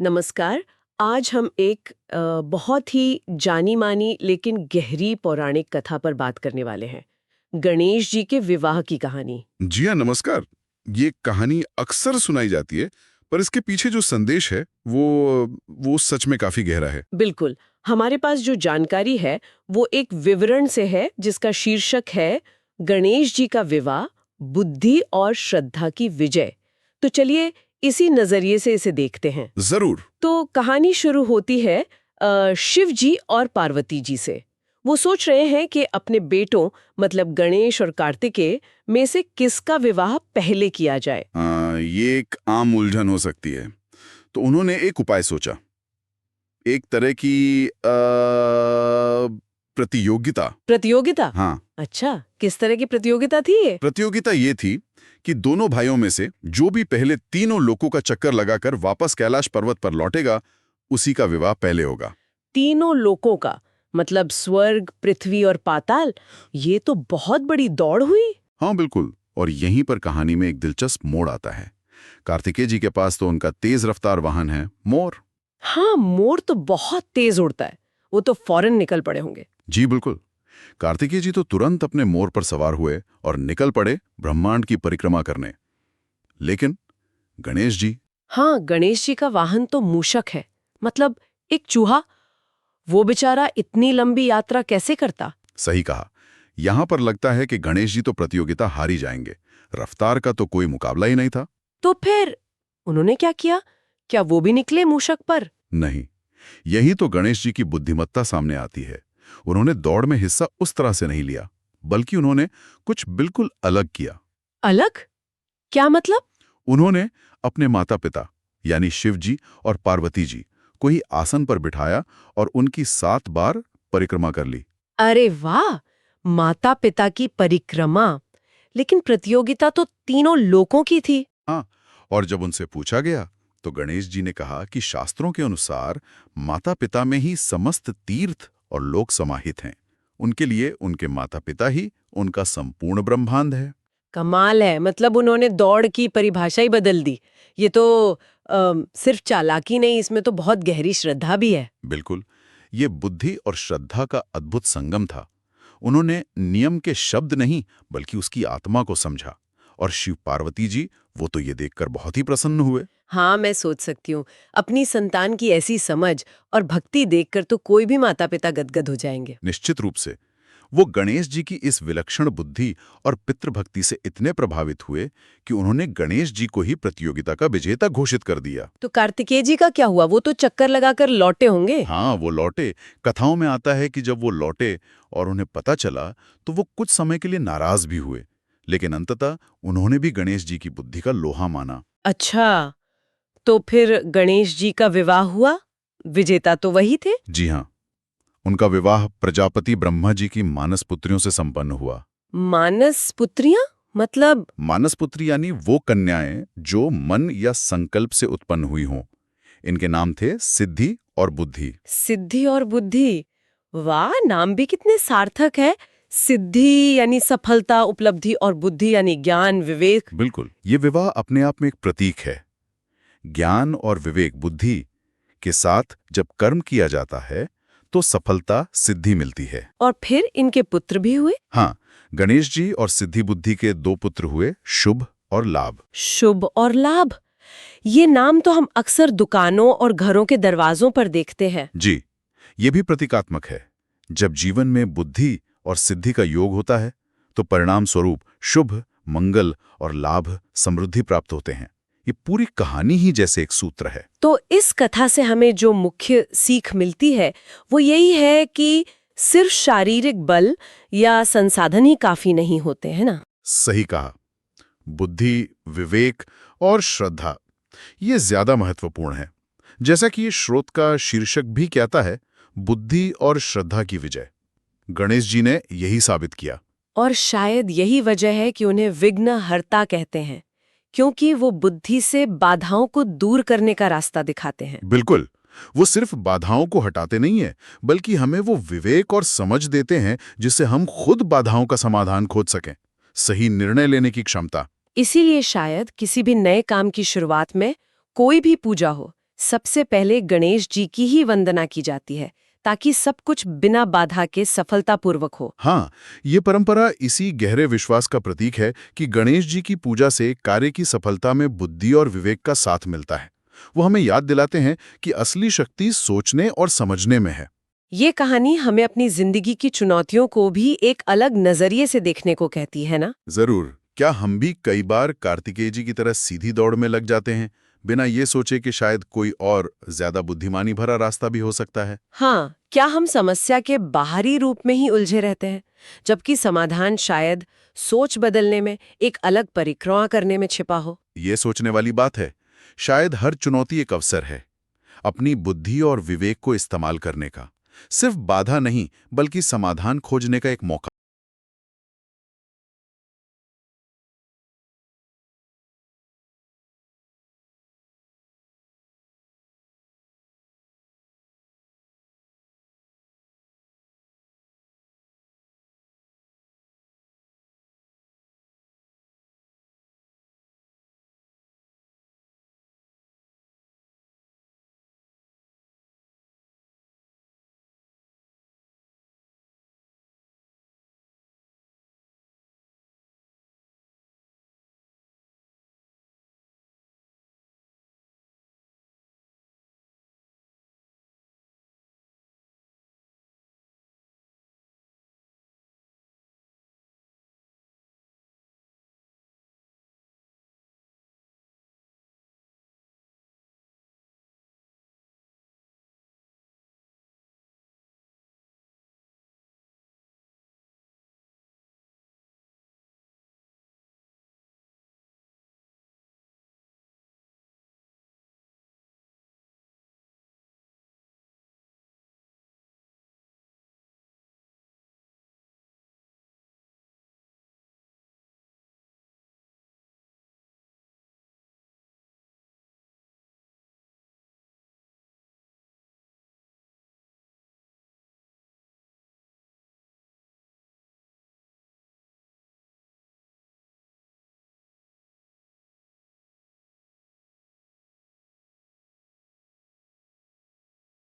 नमस्कार। आज हम एक बहुत ही जानी-मानी लेकिन गहरी पौराणिक कथा पर बात करने वाले हैं। गणेश जी के विवाह की कहानी। जी हाँ, नमस्कार। ये कहानी अक्सर सुनाई जाती है, पर इसके पीछे जो संदेश है, वो सच में काफ़ी गहरा है। बिल्कुल, हमारे पास जो जानकारी है वो एक विवरण से है जिसका शीर्षक है गणेश जी का विवाह, बुद्धि और श्रद्धा की विजय। तो चलिए इसी नजरिए से इसे देखते हैं। ज़रूर। तो कहानी शुरू होती है शिव जी और पार्वती जी से। वो सोच रहे हैं कि अपने बेटों मतलब गणेश और कार्तिकेय में से किसका विवाह पहले किया जाए। ये एक आम उलझन हो सकती है। तो उन्होंने एक उपाय सोचा, एक तरह की प्रतियोगिता। प्रतियोगिता? हाँ, अच्छा, किस तरह की प्रतियोगिता थी ये? प्रतियोगिता ये थी कि दोनों भाइयों में से जो भी पहले तीनों लोकों का चक्कर लगाकर वापस कैलाश पर्वत पर लौटेगा, उसी का विवाह पहले होगा। तीनों लोकों का मतलब स्वर्ग, पृथ्वी और पाताल। ये तो बहुत बड़ी दौड़ हुई। हाँ, बिल्कुल। और यहीं पर कहानी में एक दिलचस्प मोड़ आता है। कार्तिकेय जी के पास तो उनका तेज रफ्तार वाहन है, मोर। हाँ, मोर तो बहुत तेज उड़ता है। वो तो फौरन निकल पड़े होंगे। जी बिल्कुल। कार्तिकेय जी तो तुरंत अपने मोर पर सवार हुए और निकल पड़े ब्रह्मांड की परिक्रमा करने। लेकिन गणेश जी। हाँ, गणेश जी का वाहन तो मूषक है, मतलब एक चूहा। वो बेचारा इतनी लंबी यात्रा कैसे करता? सही कहा। यहां पर लगता है कि गणेश जी तो प्रतियोगिता हार ही जाएंगे। रफ्तार का तो कोई मुकाबला ही नहीं था। तो फिर उन्होंने क्या किया? क्या वो भी निकले मूषक पर? नहीं, यही तो गणेश जी की बुद्धिमत्ता सामने आती है। उन्होंने दौड़ में हिस्सा उस तरह से नहीं लिया, बल्कि उन्होंने कुछ बिल्कुल अलग किया। अलग? क्या मतलब? उन्होंने अपने माता पिता यानी शिव जी और पार्वती जी को ही आसन पर बिठाया और उनकी 7 बार परिक्रमा कर ली। अरे वाह! माता पिता की परिक्रमा। लेकिन प्रतियोगिता तो तीनों लोकों की थी। हाँ, और जब उनसे पूछा गया तो गणेश जी ने कहा कि शास्त्रों के अनुसार माता पिता में ही समस्त तीर्थ और लोक समाहित हैं। उनके लिए उनके माता पिता ही उनका संपूर्ण ब्रह्मांड है। कमाल है, मतलब उन्होंने दौड़ की परिभाषा ही बदल दी। ये तो सिर्फ चालाकी नहीं, इसमें तो बहुत गहरी श्रद्धा भी है। बिल्कुल, ये बुद्धि और श्रद्धा का अद्भुत संगम था। उन्होंने नियम के शब्द नहीं बल्कि उसकी आत्मा को समझा। और शिव पार्वती जी वो तो ये देखकर बहुत ही प्रसन्न हुए। हाँ, मैं सोच सकती हूँ। अपनी संतान की ऐसी समझ और भक्ति देखकर तो कोई भी माता-पिता गदगद हो जाएंगे। निश्चित रूप से वो गणेश जी की इस विलक्षण बुद्धि और पितृभक्ति से इतने प्रभावित हुए कि उन्होंने गणेश जी को ही प्रतियोगिता का विजेता घोषित कर दिया। तो कार्तिकेय जी का क्या हुआ? वो तो चक्कर लगाकर लौटे होंगे। हाँ, वो लौटे। कथाओं में आता है कि जब वो लौटे और उन्हें पता चला तो वो कुछ समय के लिए नाराज भी हुए, लेकिन अंततः उन्होंने भी गणेश जी की बुद्धि का लोहा माना। अच्छा, तो फिर गणेश जी का विवाह हुआ? विजेता तो वही थे। जी हाँ, उनका विवाह प्रजापति ब्रह्मा जी की मानस पुत्रियों से संपन्न हुआ। मानस पुत्रियां? मतलब? मानस पुत्री यानी वो कन्याएं जो मन या संकल्प से उत्पन्न हुई हों। इनके नाम थे सिद्धि और बुद्धि। सिद्धि और बुद्धि। वाह, नाम भी कितने सार्थक है। सिद्धि यानी सफलता, उपलब्धि और बुद्धि यानी ज्ञान, विवेक। बिल्कुल, ये विवाह अपने आप में एक प्रतीक है। ज्ञान और विवेक बुद्धि के साथ जब कर्म किया जाता है तो सफलता सिद्धि मिलती है। और फिर इनके पुत्र भी हुए। हाँ, गणेश जी और सिद्धि बुद्धि के 2 पुत्र हुए, शुभ और लाभ। शुभ और लाभ। ये नाम तो हम अक्सर दुकानों और घरों के दरवाजों पर देखते हैं। जी, ये भी प्रतीकात्मक है। जब जीवन में बुद्धि और सिद्धि का योग होता है तो परिणाम स्वरूप शुभ, मंगल और लाभ, समृद्धि प्राप्त होते हैं। ये पूरी कहानी ही जैसे एक सूत्र है। तो इस कथा से हमें जो मुख्य सीख मिलती है वो यही है कि सिर्फ शारीरिक बल या संसाधन ही काफी नहीं होते, है ना? सही कहा। बुद्धि, विवेक और श्रद्धा ये ज्यादा महत्वपूर्ण है। जैसा कि ये श्रोत का शीर्षक भी कहता है, बुद्धि और श्रद्धा की विजय। गणेश जी ने यही साबित किया। और शायद यही वजह है कि उन्हें विघ्नहर्ता कहते हैं, क्योंकि वो बुद्धि से बाधाओं को दूर करने का रास्ता दिखाते हैं। बिल्कुल, वो सिर्फ बाधाओं को हटाते नहीं है, बल्कि हमें वो विवेक और समझ देते हैं जिससे हम खुद बाधाओं का समाधान खोज सकें। सही निर्णय लेने की क्षमता। इसीलिए शायद किसी भी नए काम की शुरुआत में कोई भी पूजा हो, सबसे पहले गणेश जी की ही वंदना की जाती है, ताकि सब कुछ बिना बाधा के सफलतापूर्वक हो। हाँ, ये परंपरा इसी गहरे विश्वास का प्रतीक है कि गणेश जी की पूजा से कार्य की सफलता में बुद्धि और विवेक का साथ मिलता है। वो हमें याद दिलाते हैं कि असली शक्ति सोचने और समझने में है। ये कहानी हमें अपनी जिंदगी की चुनौतियों को भी एक अलग नजरिए से देखने को कहती है ना? जरूर। क्या हम भी कई बार कार्तिकेय जी की तरह सीधी दौड़ में लग जाते हैं, बिना ये सोचे कि शायद कोई और ज्यादा बुद्धिमानी भरा रास्ता भी हो सकता है? हाँ, क्या हम समस्या के बाहरी रूप में ही उलझे रहते हैं, जबकि समाधान शायद सोच बदलने में, एक अलग परिक्रमा करने में छिपा हो? ये सोचने वाली बात है। शायद हर चुनौती एक अवसर है अपनी बुद्धि और विवेक को इस्तेमाल करने का। सिर्फ बाधा नहीं, बल्कि समाधान खोजने का एक मौका।